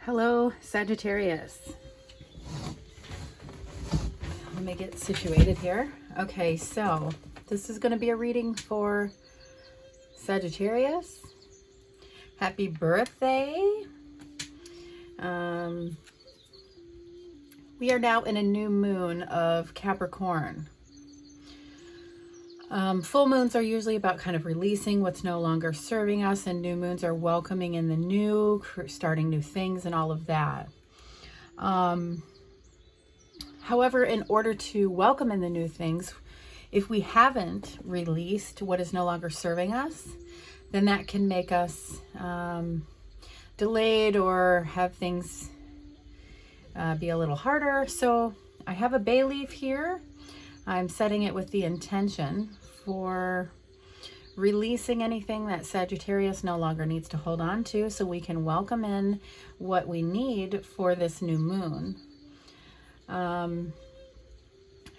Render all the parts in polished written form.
Hello, Sagittarius. Let me get situated here. Okay, so this is going to be a reading for Sagittarius. Happy birthday. We are now in a new moon of Capricorn. Full moons are usually about kind of releasing what's no longer serving us, and new moons are welcoming in the new, starting new things and all of that. However, in order to welcome in the new things, if we haven't released what is no longer serving us, then that can make us delayed or have things be a little harder. So I have a bay leaf here. I'm setting it with the intention for releasing anything that Sagittarius no longer needs to hold on to, so we can welcome in what we need for this new moon. And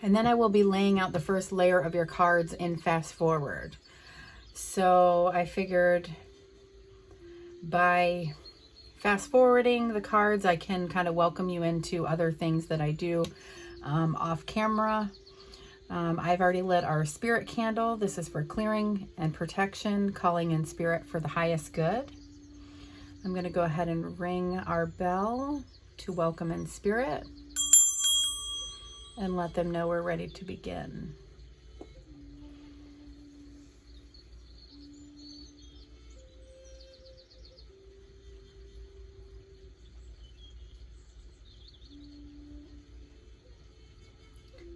then I will be laying out the first layer of your cards in fast forward. So I figured by fast forwarding the cards, I can kind of welcome you into other things that I do off camera. I've already lit our spirit candle. This is for clearing and protection, calling in spirit for the highest good. I'm going to go ahead and ring our bell to welcome in spirit and let them know we're ready to begin.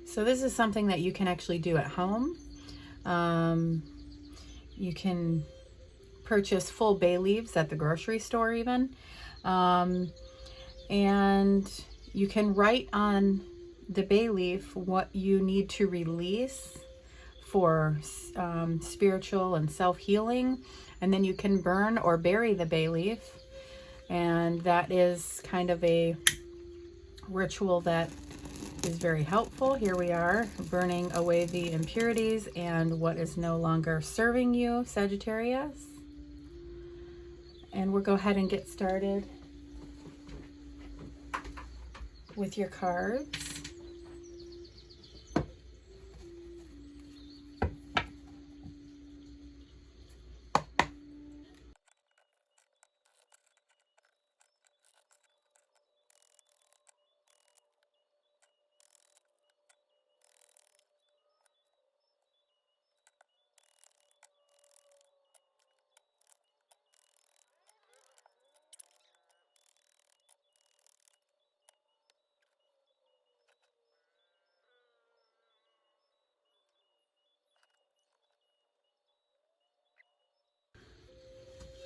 So this is something that you can actually do at home. You can purchase full bay leaves at the grocery store even. And you can write on the bay leaf what you need to release for spiritual and self-healing. And then you can burn or bury the bay leaf. And that is kind of a ritual that is very helpful. Here we are, burning away the impurities and what is no longer serving you, Sagittarius. And we'll go ahead and get started with your cards.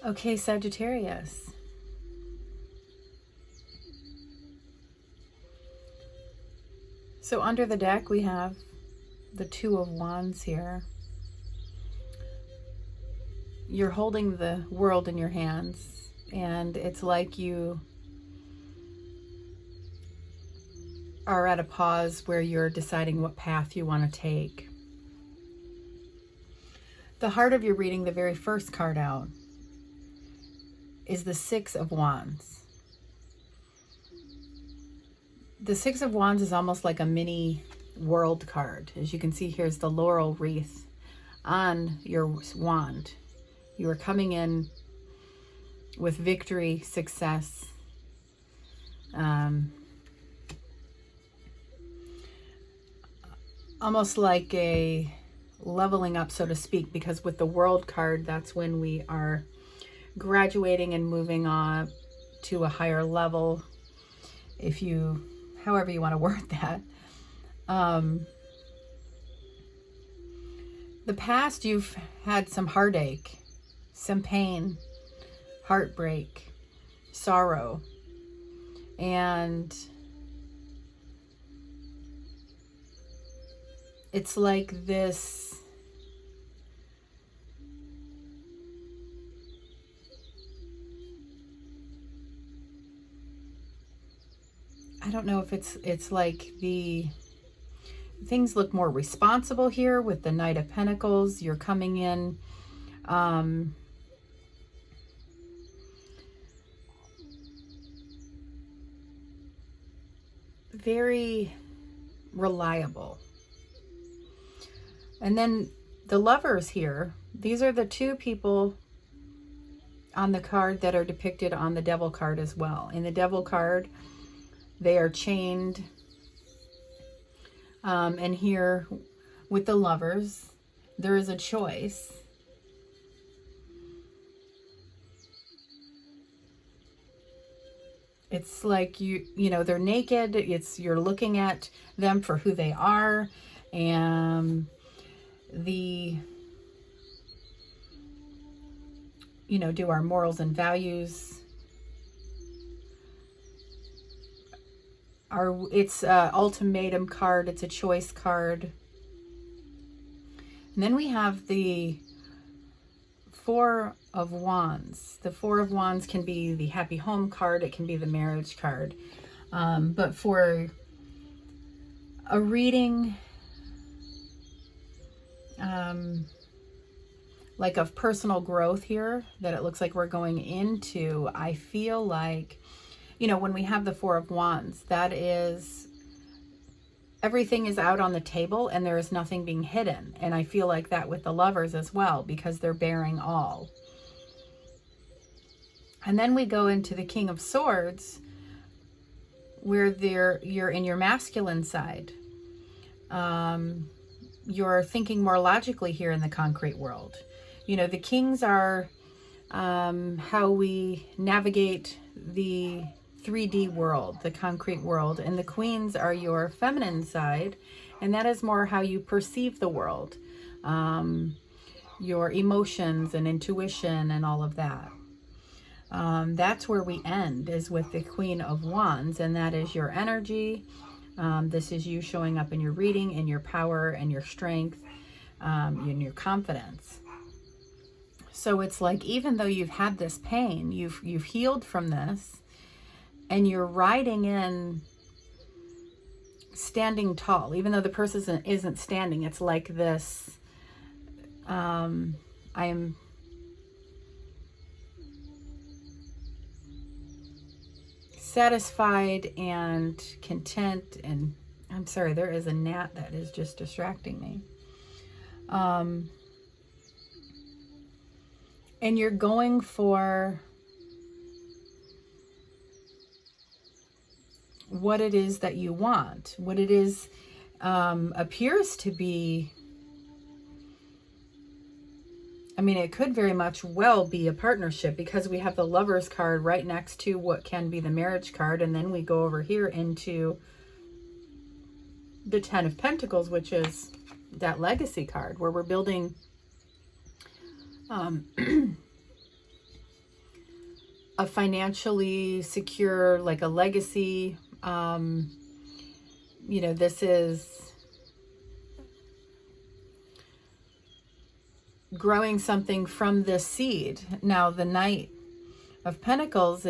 Okay, Sagittarius. So under the deck, we have the Two of Wands here. You're holding the world in your hands, and it's like you are at a pause where you're deciding what path you want to take. The heart of your reading, the very first card out, is the Six of Wands. The Six of Wands is almost like a mini world card. As you can see, here's the laurel wreath on your wand. You are coming in with victory, success, almost like a leveling up, so to speak, because with the world card, that's when we are graduating and moving on to a higher level, if you, however you want to word that. The past, you've had some heartache, some pain, heartbreak, sorrow, and it's like this I don't know if it's like the things look more responsible here with the Knight of Pentacles. You're coming in very reliable. And then the Lovers here, these are the two people on the card that are depicted on the Devil card as well. In the Devil card, they are chained. And here with the Lovers, there is a choice. It's like you know, they're naked. You're looking at them for who they are. And do our morals and values. It's an ultimatum card. It's a choice card. And then we have the Four of Wands. The Four of Wands can be the happy home card. It can be the marriage card. But for a reading like of personal growth here that it looks like we're going into, I feel like, when we have the Four of Wands, that is, everything is out on the table and there is nothing being hidden. And I feel like that with the Lovers as well, because they're bearing all. And then we go into the King of Swords, where you're in your masculine side. You're thinking more logically here in the concrete world. The kings are how we navigate the 3D world, the concrete world, and the queens are your feminine side, and that is more how you perceive the world, your emotions and intuition and all of that. That's where we end, is with the Queen of Wands, and that is your energy. This is you showing up in your reading, in your power and your strength, and your confidence. So it's like, even though you've had this pain, you've healed from this, and you're riding in, standing tall. Even though the person isn't standing, it's like this, I am satisfied and content. And I'm sorry, there is a gnat that is just distracting me. And you're going for what it is that you want, what it is appears to be. I mean, it could very much well be a partnership, because we have the Lovers card right next to what can be the marriage card. And then we go over here into the Ten of Pentacles, which is that legacy card, where we're building a financially secure, like a legacy. This is growing something from this seed. Now, the Knight of Pentacles,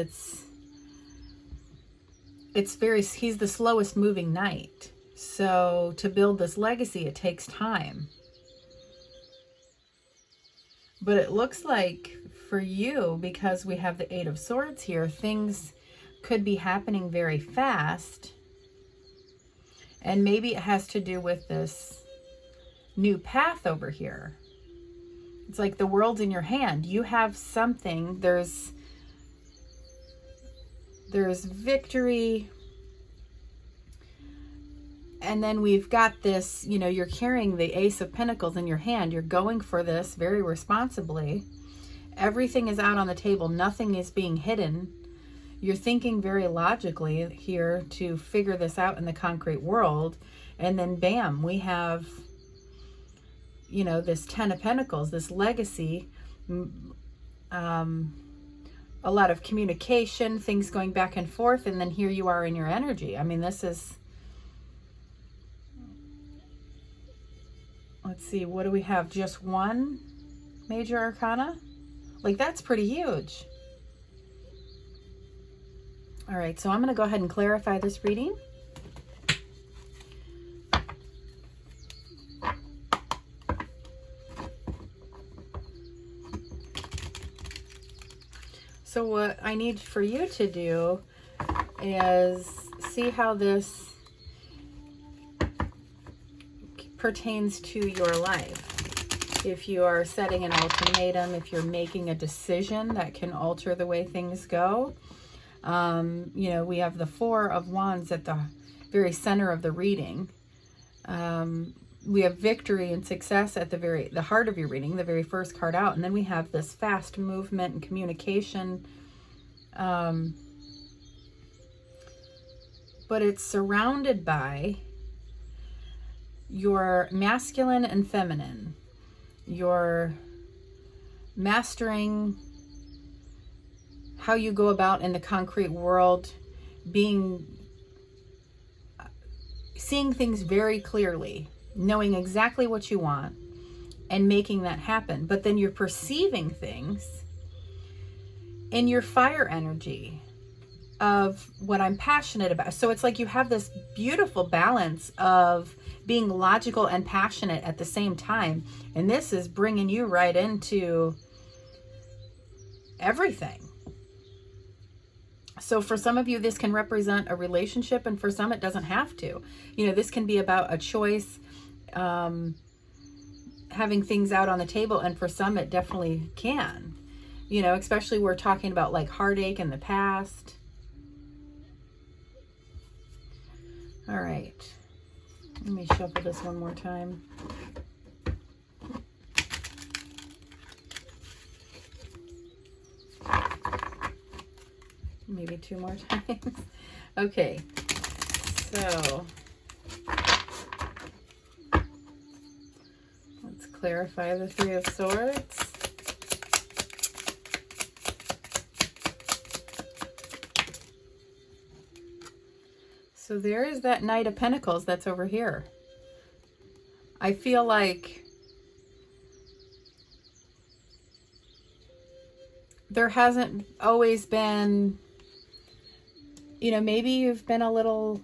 he's the slowest moving knight. So to build this legacy, it takes time. But it looks like for you, because we have the Eight of Swords here, things could be happening very fast. And maybe it has to do with this new path over here. It's like the world's in your hand. You have something. There's victory. And then we've got this, you're carrying the Ace of Pentacles in your hand. You're going for this very responsibly. Everything is out on the table. Nothing is being hidden. You're thinking very logically here to figure this out in the concrete world. And then bam, we have, this Ten of Pentacles, this legacy, a lot of communication, things going back and forth. And then here you are in your energy. I mean, this is, let's see, what do we have? Just one major arcana? Like, that's pretty huge. All right, so I'm going to go ahead and clarify this reading. So what I need for you to do is see how this pertains to your life. If you are setting an ultimatum, if you're making a decision that can alter the way things go, you know, we have the Four of Wands at the very center of the reading. We have victory and success at the heart of your reading, the very first card out. And then we have this fast movement and communication. But it's surrounded by your masculine and feminine. You're mastering how you go about in the concrete world, seeing things very clearly, knowing exactly what you want and making that happen. But then you're perceiving things in your fire energy of what I'm passionate about. So it's like you have this beautiful balance of being logical and passionate at the same time. And this is bringing you right into everything. So for some of you, this can represent a relationship, and for some, it doesn't have to. You know, this can be about a choice, having things out on the table, and for some, it definitely can. You know, especially we're talking about like heartache in the past. All right. Let me shuffle this one more time. Maybe two more times. Okay. So let's clarify the Three of Swords. So there is that Knight of Pentacles that's over here. I feel like there hasn't always been, you know, maybe you've been a little,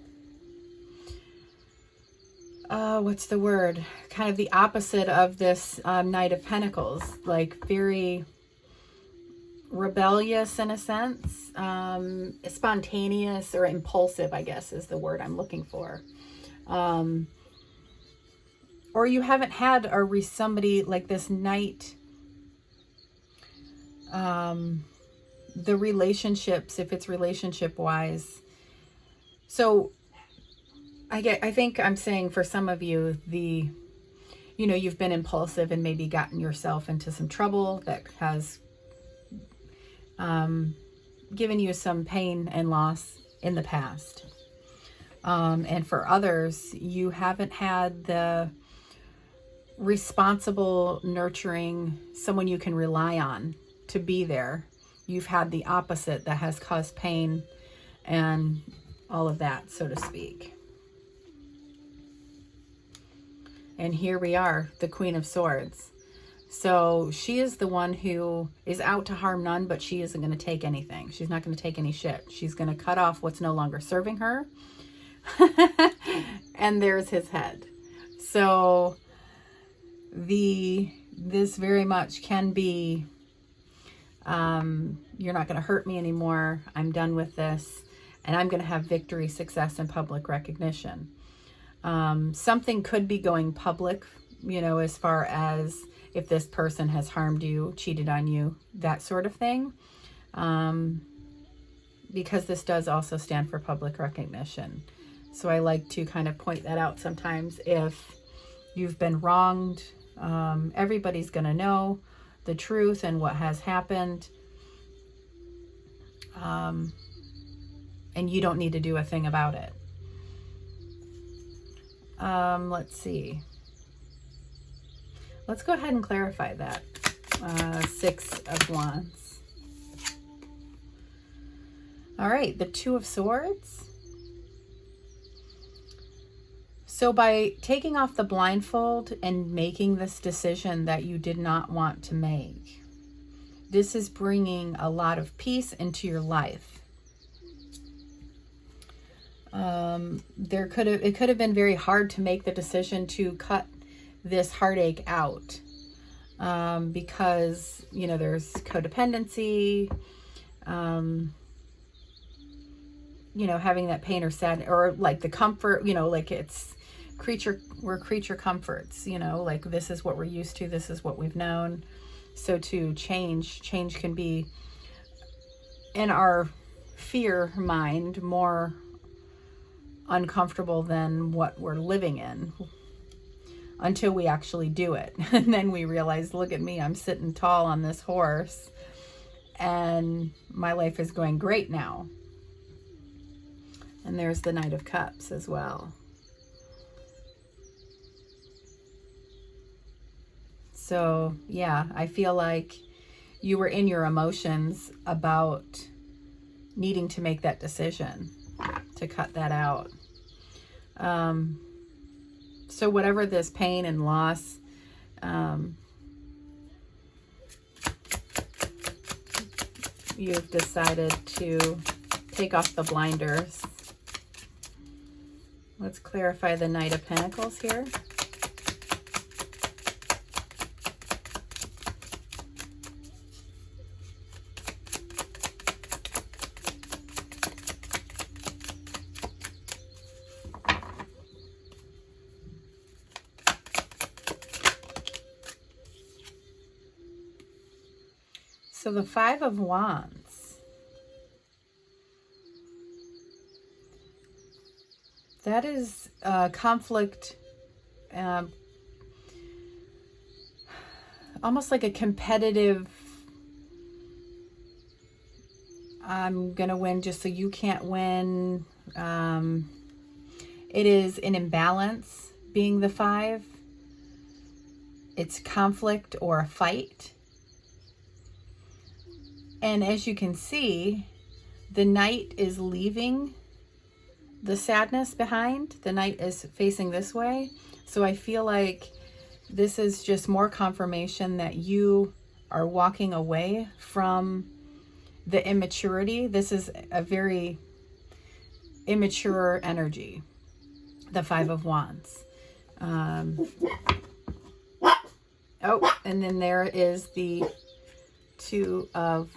what's the word? Kind of the opposite of this Knight of Pentacles, like very rebellious in a sense, spontaneous or impulsive, I guess is the word I'm looking for. Or you haven't had somebody like this Knight, the relationships, if it's relationship wise. So I think I'm saying for some of you, you know, you've been impulsive and maybe gotten yourself into some trouble that has given you some pain and loss in the past. And for others, you haven't had the responsible, nurturing, someone you can rely on to be there. You've had the opposite that has caused pain and all of that, so to speak. And here we are, the Queen of Swords. So she is the one who is out to harm none, but she isn't going to take anything. She's not going to take any shit. She's going to cut off what's no longer serving her. And there's his head. So this very much can be, you're not going to hurt me anymore. I'm done with this. And I'm going to have victory, success, and public recognition. Something could be going public, you know, as far as if this person has harmed you, cheated on you, that sort of thing. Because this does also stand for public recognition. So I like to kind of point that out sometimes. If you've been wronged, everybody's going to know the truth and what has happened. And you don't need to do a thing about it. Let's see. Let's go ahead and clarify that. Six of Wands. All right, the Two of Swords. So by taking off the blindfold and making this decision that you did not want to make, this is bringing a lot of peace into your life. It could have been very hard to make the decision to cut this heartache out, because, you know, there's codependency, you know, having that pain or sad, or like the comfort, you know, like it's creature comforts, you know, like this is what we're used to, this is what we've known. So to change can be, in our fear mind, more uncomfortable than what we're living in, until we actually do it. And then we realize, look at me, I'm sitting tall on this horse and my life is going great now. And there's the Knight of Cups as well. So yeah, I feel like you were in your emotions about needing to make that decision to cut that out. So whatever this pain and loss, you've decided to take off the blinders. Let's clarify the Knight of Pentacles here. So the Five of Wands, that is conflict, almost like a competitive, I'm going to win just so you can't win. It is an imbalance being the five. It's conflict or a fight. And as you can see, the Knight is leaving the sadness behind. The Knight is facing this way. So I feel like this is just more confirmation that you are walking away from the immaturity. This is a very immature energy, the Five of Wands. Oh, and then there is the Two of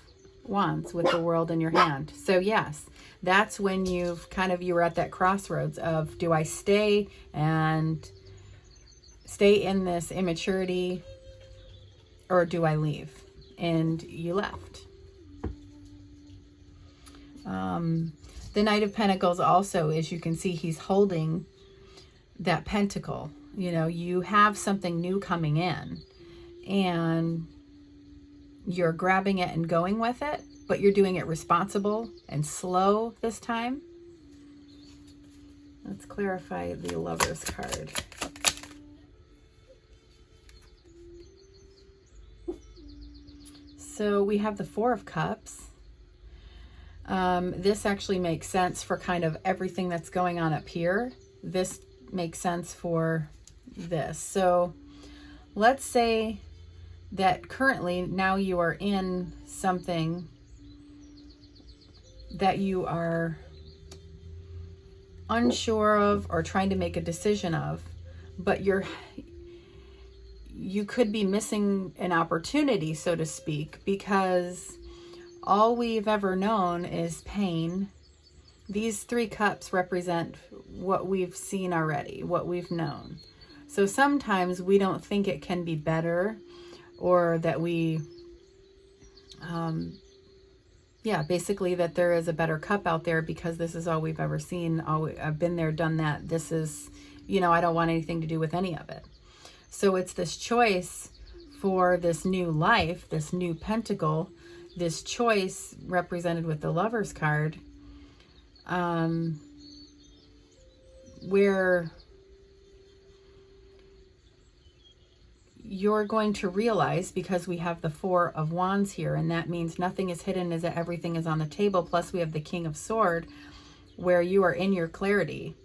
Wands with the World in your hand. So yes, that's when you were at that crossroads of, do I stay and stay in this immaturity, or do I leave? And you left. The Knight of Pentacles also, as you can see, he's holding that pentacle. You know, you have something new coming in and you're grabbing it and going with it, but you're doing it responsible and slow this time. Let's clarify the Lover's card. So we have the Four of Cups. This actually makes sense for kind of everything that's going on up here. This makes sense for this. So let's say that currently now you are in something that you are unsure of or trying to make a decision of, but you could be missing an opportunity, so to speak, because all we've ever known is pain. These three cups represent what we've seen already, what we've known. So sometimes we don't think it can be better, or that we, basically that there is a better cup out there because this is all we've ever seen. I've been there, done that. This is, I don't want anything to do with any of it. So it's this choice for this new life, this new pentacle, this choice represented with the Lover's card, where you're going to realize, because we have the Four of Wands here, and that means nothing is hidden, is that everything is on the table. Plus we have the King of Swords, where you are in your clarity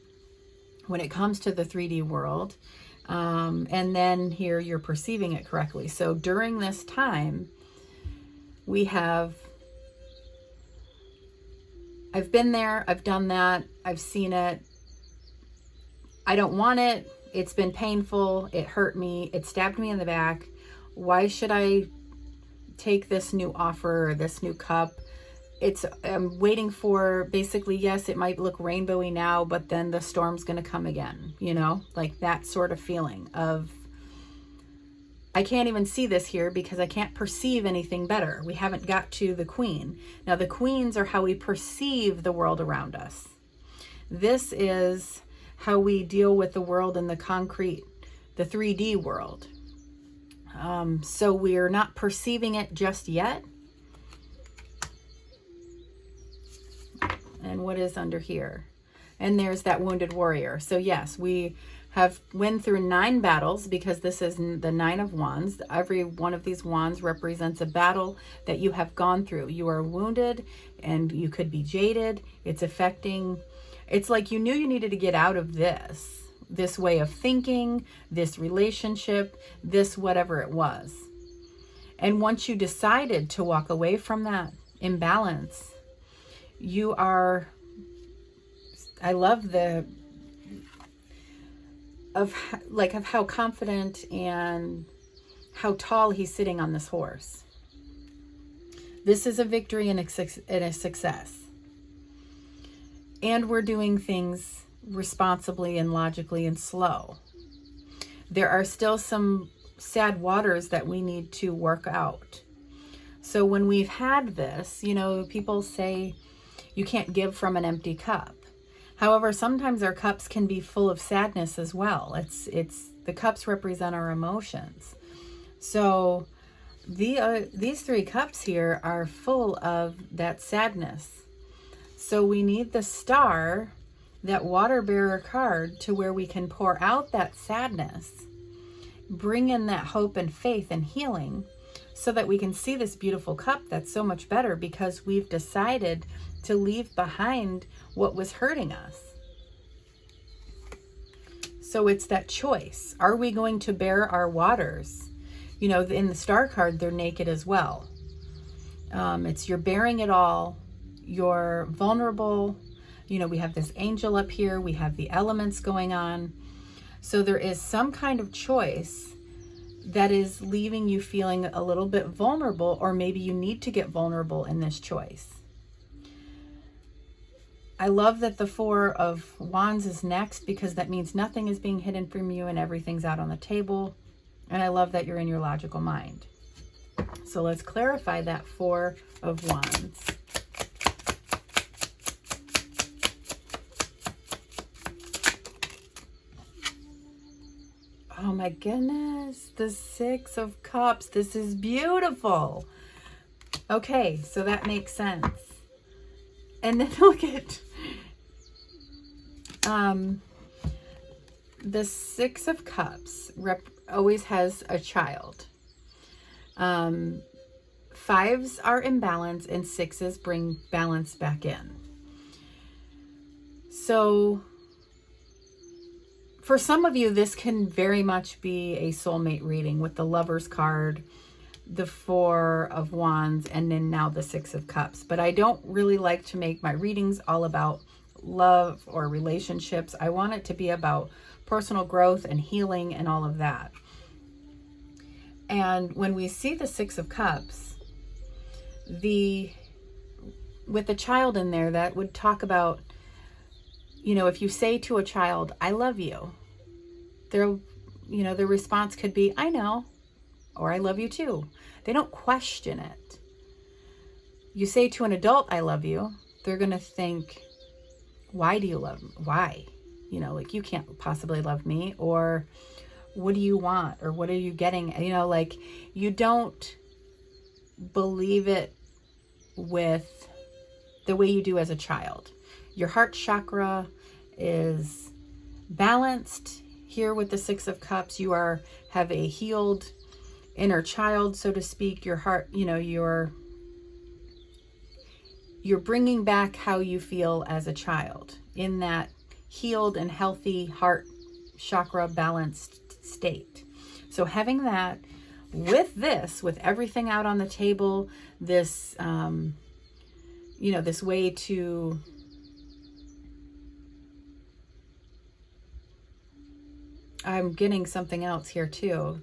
when it comes to the 3D world. And then here you're perceiving it correctly. So during this time, we have, I've been there, I've done that, I've seen it, I don't want it, it's been painful, it hurt me, it stabbed me in the back. Why should I take this new offer or this new cup I'm waiting for, basically, yes, it might look rainbowy now, but then the storm's going to come again, you know, like that sort of feeling of, I can't even see this here because I can't perceive anything better. We haven't got to the queen. Now the queens are how we perceive the world around us. This is how we deal with the world in the concrete, the 3D world. So we're not perceiving it just yet. And what is under here? And there's that wounded warrior. So yes, we have went through 9 battles because this is the 9 of wands. Every one of these wands represents a battle that you have gone through. You are wounded and you could be jaded. It's affecting, it's like you knew you needed to get out of this way of thinking, this relationship, this whatever it was. And once you decided to walk away from that imbalance, you are, I love of how confident and how tall he's sitting on this horse. This is a victory and a success. And we're doing things responsibly and logically and slow. There are still some sad waters that we need to work out. So when we've had this, you know, people say you can't give from an empty cup. However, sometimes our cups can be full of sadness as well. It's the cups represent our emotions. So these 3 cups here are full of that sadness. So we need the star, that water bearer card, to where we can pour out that sadness, bring in that hope and faith and healing, so that we can see this beautiful cup that's so much better because we've decided to leave behind what was hurting us. So it's that choice. Are we going to bear our waters? You know, in the star card, they're naked as well. It's you're bearing it all. You're vulnerable. You know, we have this angel up here. We have the elements going on. So there is some kind of choice that is leaving you feeling a little bit vulnerable, or maybe you need to get vulnerable in this choice. I love that the 4 of wands is next because that means nothing is being hidden from you and everything's out on the table. And I love that you're in your logical mind. So let's clarify that 4 of wands. Oh my goodness, the 6 of cups. This is beautiful. Okay, so that makes sense. And then look at the 6 of cups always has a child. 5s are imbalance and 6s bring balance back in. So for some of you, this can very much be a soulmate reading with the Lover's card, the 4 of wands, and then now the 6 of cups. But I don't really like to make my readings all about love or relationships. I want it to be about personal growth and healing and all of that. And when we see the 6 of cups, with the child in there, that would talk about, you know, if you say to a child, I love you, you know, the response could be, I know, or I love you too. They don't question it. You say to an adult, I love you, they're going to think, why do you love me? Why? You know, like, you can't possibly love me, or what do you want? Or what are you getting? You know, like, you don't believe it with the way you do as a child. Your heart chakra is balanced here with the 6 of cups. You have a healed inner child, so to speak. Your heart, you know, you're bringing back how you feel as a child in that healed and healthy heart chakra balanced state. So having that with this, with everything out on the table, this, you know, this way to I'm getting something else here too.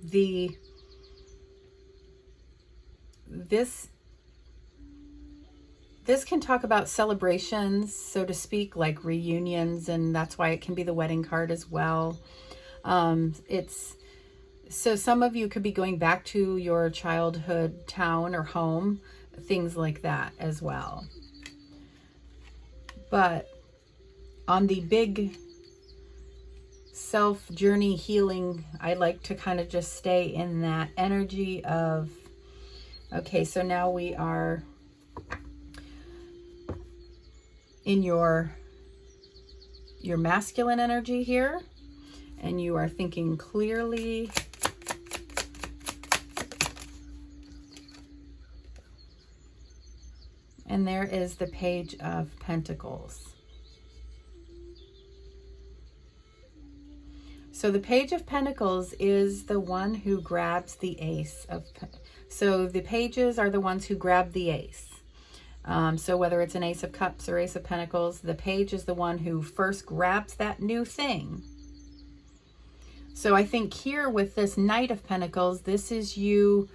This can talk about celebrations, so to speak, like reunions, and that's why it can be the wedding card as well. So some of you could be going back to your childhood town or home, things like that as well. But on the big self journey healing, I like to kind of just stay in that energy of, okay, so now we are in your masculine energy here, and you are thinking clearly. And there is the Page of Pentacles. So the Page of Pentacles is the one who grabs the Ace of Pentacles. So the pages are the ones who grab the Ace. So whether it's an Ace of Cups or Ace of Pentacles, the page is the one who first grabs that new thing. So I think here with this Knight of Pentacles, this is you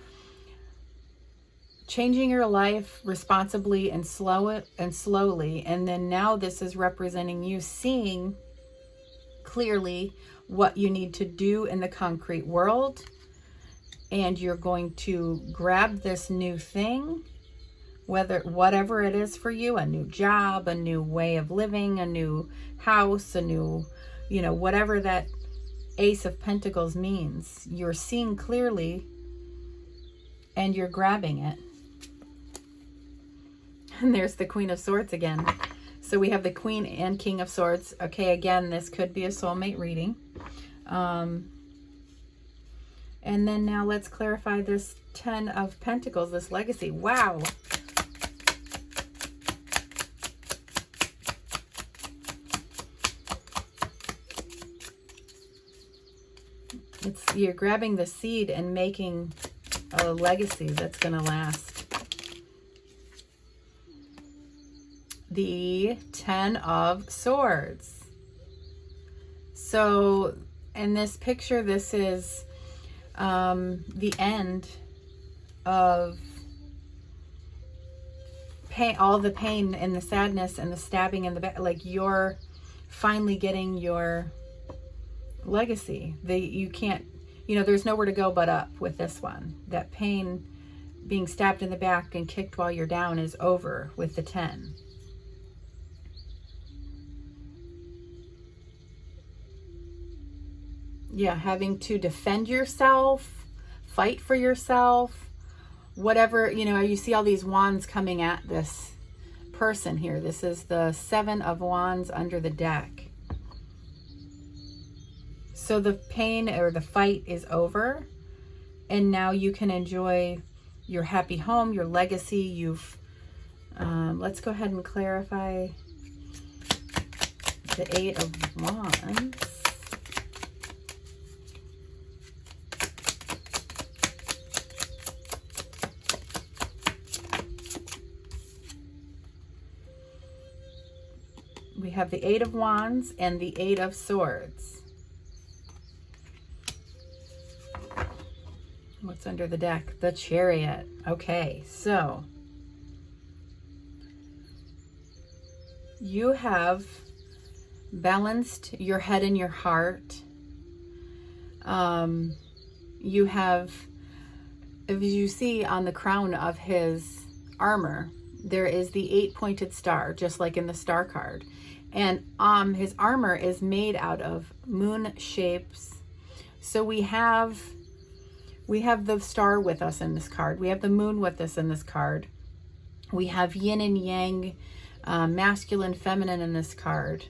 changing your life responsibly and slowly. And then now this is representing you seeing clearly what you need to do in the concrete world. And you're going to grab this new thing, whatever it is for you, a new job, a new way of living, a new house, a new, whatever that Ace of Pentacles means. You're seeing clearly and you're grabbing it. And there's the Queen of Swords again. So we have the Queen and King of Swords. Okay, again, this could be a soulmate reading. And then now let's clarify this 10 of Pentacles, this legacy. Wow. You're grabbing the seed and making a legacy that's going to last. The 10 of Swords. So in this picture, this is the end of pain, all the pain and the sadness and the stabbing in the back. Like you're finally getting your legacy. You can't, there's nowhere to go but up with this one. That pain, being stabbed in the back and kicked while you're down, is over with the 10. Yeah, having to defend yourself, fight for yourself, whatever, you see all these wands coming at this person here. This is the 7 of Wands under the deck. So the pain or the fight is over, and now you can enjoy your happy home, your legacy. Let's go ahead and clarify the 8 of Wands. We have the 8 of Wands and the 8 of Swords. What's under the deck? The Chariot. Okay, so you have balanced your head and your heart. You have, as you see on the crown of his armor, there is the 8-pointed star, just like in the star card. And his armor is made out of moon shapes. So we have the star with us in this card. We have the moon with us in this card. We have yin and yang, masculine, feminine in this card.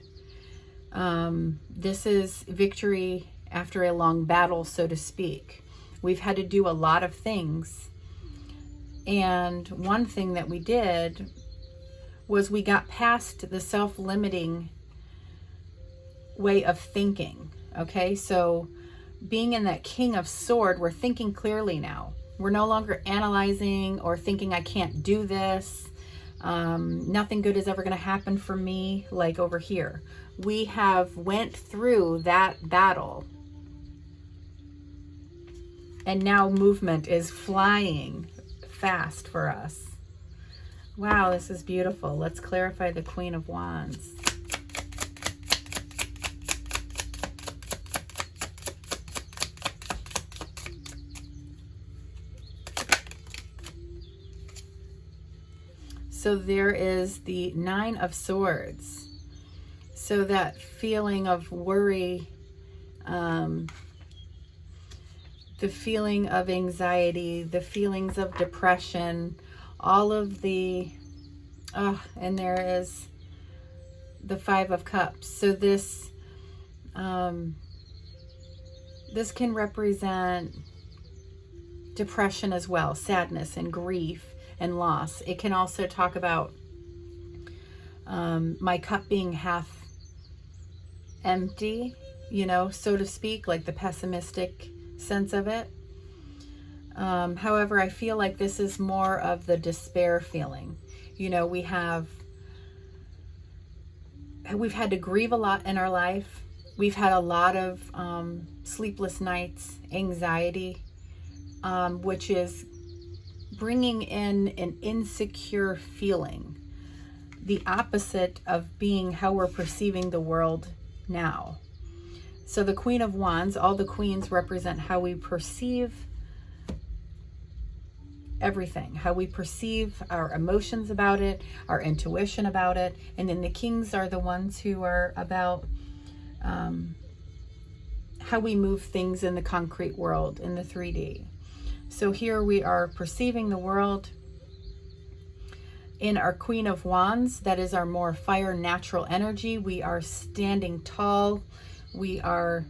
This is victory after a long battle, so to speak. We've had to do a lot of things. And one thing that we did was we got past the self-limiting way of thinking. Okay, so being in that King of Sword, we're thinking clearly now. We're no longer analyzing or thinking I can't do this. Nothing good is ever going to happen for me, like over here. We have went through that battle. And now movement is flying fast for us. Wow, this is beautiful. Let's clarify the Queen of Wands. So there is the Nine of Swords. So that feeling of worry, the feeling of anxiety, the feelings of depression, all of the, and there is the Five of Cups. So this, this can represent depression as well, sadness and grief and loss. It can also talk about my cup being half empty, you know, so to speak, like the pessimistic sense of it. However, I feel like this is more of the despair feeling. You know, we've had to grieve a lot in our life. We've had a lot of sleepless nights, anxiety, which is bringing in an insecure feeling, the opposite of being how we're perceiving the world now. So the Queen of Wands, all the queens represent how we perceive everything, how we perceive our emotions about it, our intuition about it. And then the kings are the ones who are about how we move things in the concrete world, in the 3D. So here we are perceiving the world in our Queen of Wands. That is our more fire natural energy. We are standing tall. We have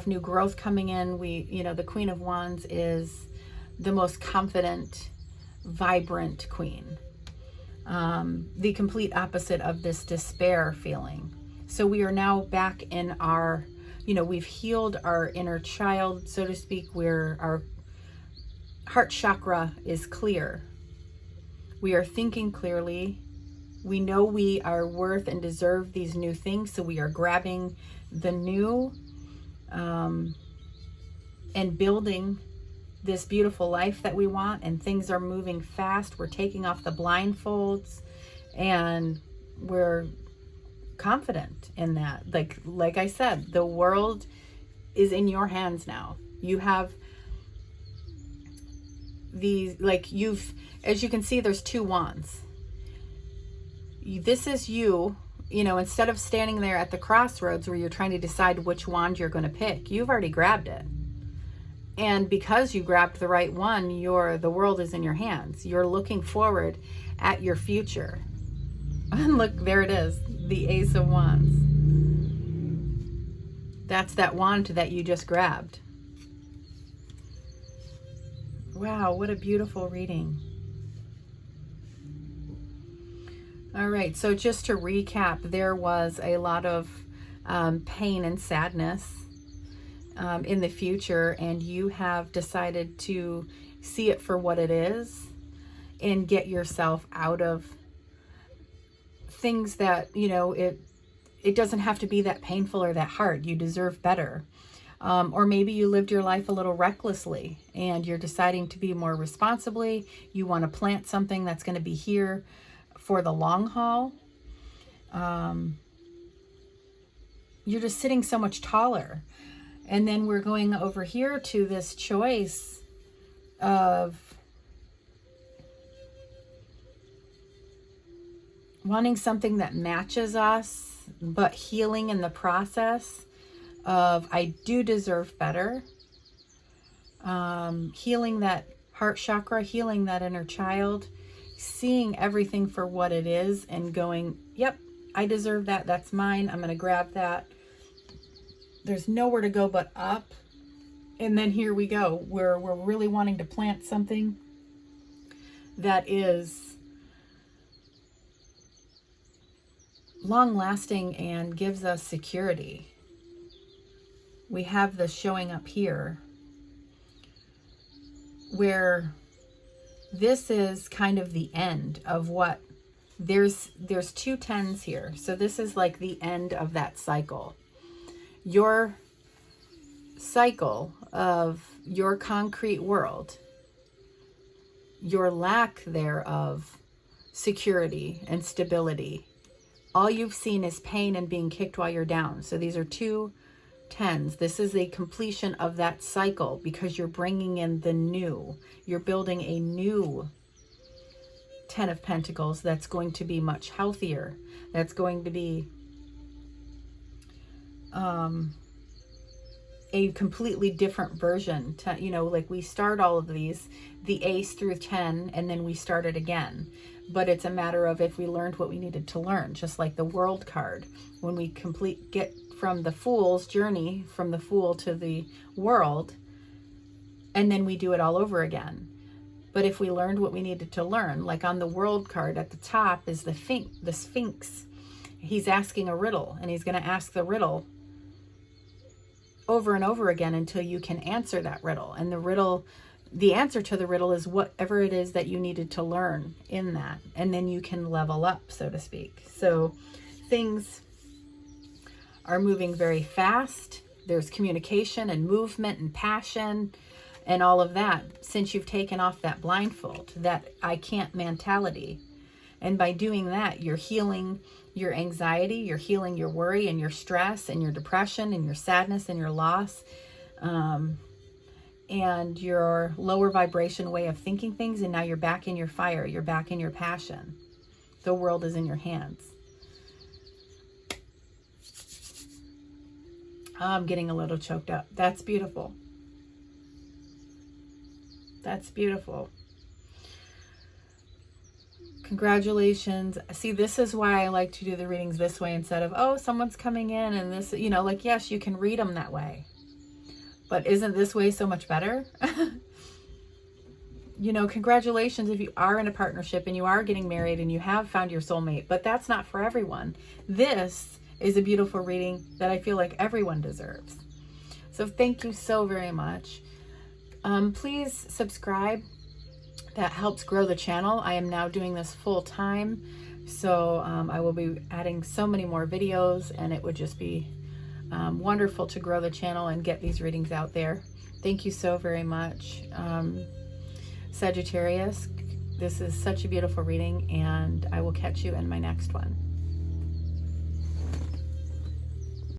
new growth coming in. You know, the Queen of Wands is the most confident, vibrant queen. The complete opposite of this despair feeling. So we are now back in our, you know, we've healed our inner child, so to speak, where our heart chakra is clear. We are thinking clearly. We know we are worth and deserve these new things, so we are grabbing the new and building this beautiful life that we want, and things are moving fast. We're taking off the blindfolds and we're confident in that. Like I said, the world is in your hands now. You have these, as you can see, there's two wands. This is you know, instead of standing there at the crossroads where you're trying to decide which wand you're going to pick, you've already grabbed it. And because you grabbed the right one, the world is in your hands. You're looking forward at your future. And look, there it is, the Ace of Wands. That's that wand that you just grabbed. Wow, what a beautiful reading. All right, so just to recap, there was a lot of pain and sadness in the future, and you have decided to see it for what it is and get yourself out of things that, you know, it doesn't have to be that painful or that hard. You deserve better. Or maybe you lived your life a little recklessly and you're deciding to be more responsibly. You want to plant something that's going to be here for the long haul. You're just sitting so much taller. And then we're going over here to this choice of wanting something that matches us, but healing in the process of, I do deserve better. Healing that heart chakra, healing that inner child, seeing everything for what it is and going, yep, I deserve that. That's mine. I'm going to grab that. There's nowhere to go but up. And then here we go. We're really wanting to plant something that is long lasting and gives us security. We have this showing up here where this is kind of the end of what there's two tens here. So this is like the end of that cycle. Your cycle of your concrete world, your lack thereof security and stability. All you've seen is pain and being kicked while you're down. So these are 2 10s. This is a completion of that cycle because you're bringing in the new. You're building a new 10 of Pentacles that's going to be much healthier. That's going to be a completely different version. You know, like we start all of these, the ace through 10, and then we start it again. But it's a matter of if we learned what we needed to learn, just like the World card. When we get from the Fool's journey, from the Fool to the World, and then we do it all over again. But if we learned what we needed to learn, like on the World card at the top is the Sphinx. He's asking a riddle, and he's going to ask the riddle over and over again until you can answer that riddle. And the answer to the riddle is whatever it is that you needed to learn in that. And then you can level up, so to speak. So things are moving very fast. There's communication and movement and passion and all of that since you've taken off that blindfold, that I can't mentality. And by doing that, you're healing your anxiety, you're healing your worry and your stress and your depression and your sadness and your loss, and your lower vibration way of thinking things. And now you're back in your fire. You're back in your passion. The world is in your hands. I'm getting a little choked up. That's beautiful. That's beautiful. Congratulations. See, this is why I like to do the readings this way instead of, oh, someone's coming in and this, you know, like, yes, you can read them that way. But isn't this way so much better? You know, congratulations if you are in a partnership and you are getting married and you have found your soulmate. But that's not for everyone. This is a beautiful reading that I feel like everyone deserves. So thank you so very much. Please subscribe. That helps grow the channel. I am now doing this full time. So I will be adding so many more videos, and it would just be wonderful to grow the channel and get these readings out there. Thank you so very much. Sagittarius, this is such a beautiful reading, and I will catch you in my next one.